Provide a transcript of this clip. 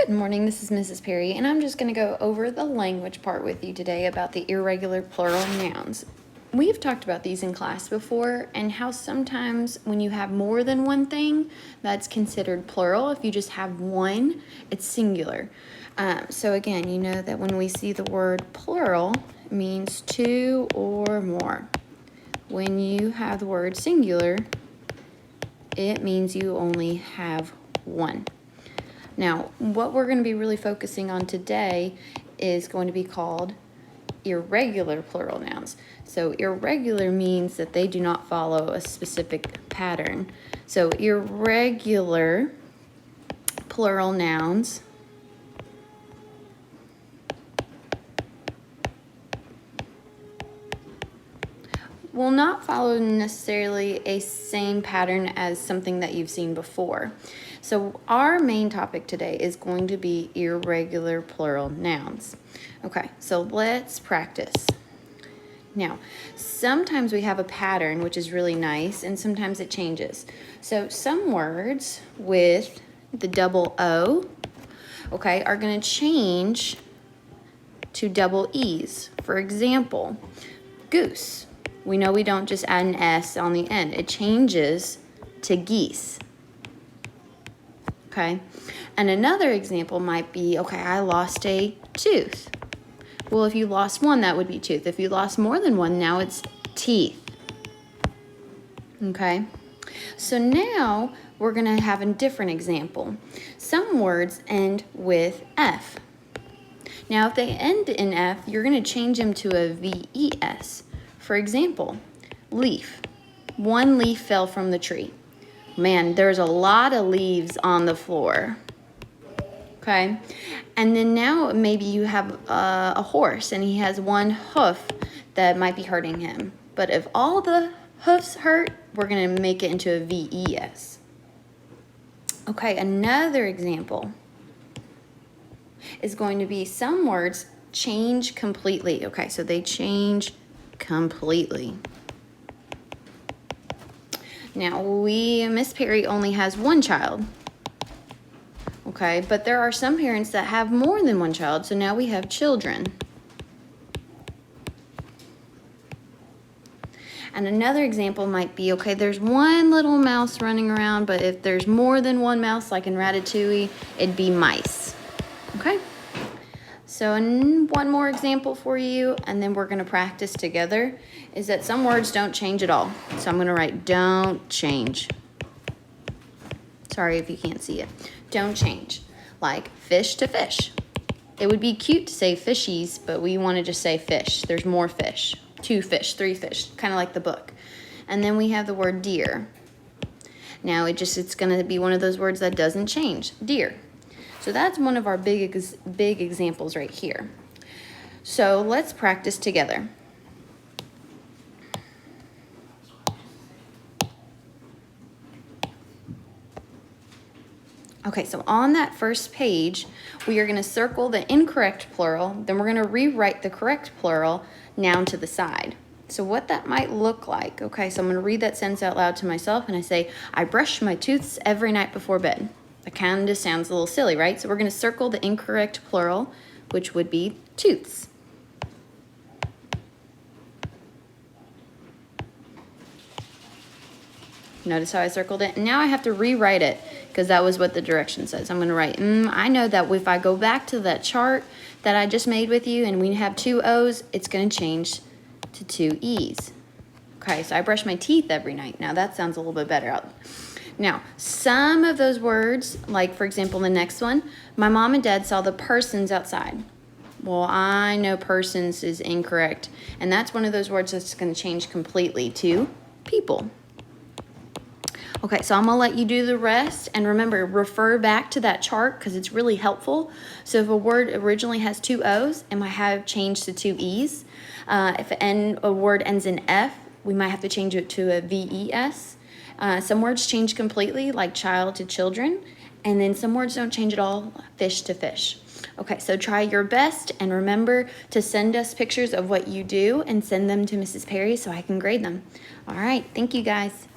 Good morning, this is Mrs. Perry, and I'm just going to go over the language part with you today about the irregular plural nouns. We've talked about these in class before and how sometimes when you have more than one thing, that's considered plural. If you just have one, it's singular. So again, you know that when we see the word plural, it means two or more. When you have the word singular, it means you only have one. Now, what we're going to be really focusing on today is going to be called irregular plural nouns. So irregular means that they do not follow a specific pattern. So irregular plural nouns will not follow necessarily a same pattern as something that you've seen before. So our main topic today is going to be irregular plural nouns. Okay, so let's practice. Now, sometimes we have a pattern, which is really nice, and sometimes it changes. So some words with the double O, okay, are going to change to double E's. For example, goose. We know we don't just add an S on the end. It changes to geese. Okay, and another example might be, okay, I lost a tooth. Well, if you lost one, that would be tooth. If you lost more than one, now it's teeth. Okay, so now we're going to have a different example. Some words end with F. Now, if they end in F, you're going to change them to a VES. For example, leaf. One leaf fell from the tree. Man, there's a lot of leaves on the floor. Okay, and then now maybe you have a horse and he has one hoof that might be hurting him. But if all the hoofs hurt, we're going to make it into a VES. Okay, another example is going to be some words change completely. Okay, so they change completely. Now, Miss Perry only has one child, okay, but there are some parents that have more than one child, so now we have children. And another example might be, okay, there's one little mouse running around, but if there's more than one mouse, like in Ratatouille, it'd be mice, okay? So one more example for you, and then we're going to practice together, is that some words don't change at all. So I'm going to write don't change. Sorry if you can't see it. Don't change. Like fish to fish. It would be cute to say fishies, but we want to just say fish. There's more fish. 2 fish, 3 fish, kind of like the book. And then we have the word deer. Now it's going to be one of those words that doesn't change. Deer. So that's one of our big examples right here. So let's practice together. Okay, so on that first page, we are going to circle the incorrect plural, then we're going to rewrite the correct plural noun to the side. So what that might look like, okay, so I'm going to read that sentence out loud to myself, and I say, I brush my teeth every night before bed. That kind of sounds a little silly, right? So we're going to circle the incorrect plural, which would be tooths. Notice how I circled it? And now I have to rewrite it because that was what the direction says. I'm going to write, I know that if I go back to that chart that I just made with you and we have 2 O's, it's going to change to 2 E's. Okay, so I brush my teeth every night. Now that sounds a little bit better. Now, some of those words, like for example, the next one, my mom and dad saw the persons outside. Well, I know persons is incorrect, and that's one of those words that's going to change completely to people. Okay, so I'm going to let you do the rest, and remember, refer back to that chart because it's really helpful. So if a word originally has 2 O's, it might have changed to 2 E's. If a word ends in F, we might have to change it to a VES. Some words change completely, like child to children, and then some words don't change at all, fish to fish. Okay, so try your best, and remember to send us pictures of what you do and send them to Mrs. Perry so I can grade them. All right, thank you guys.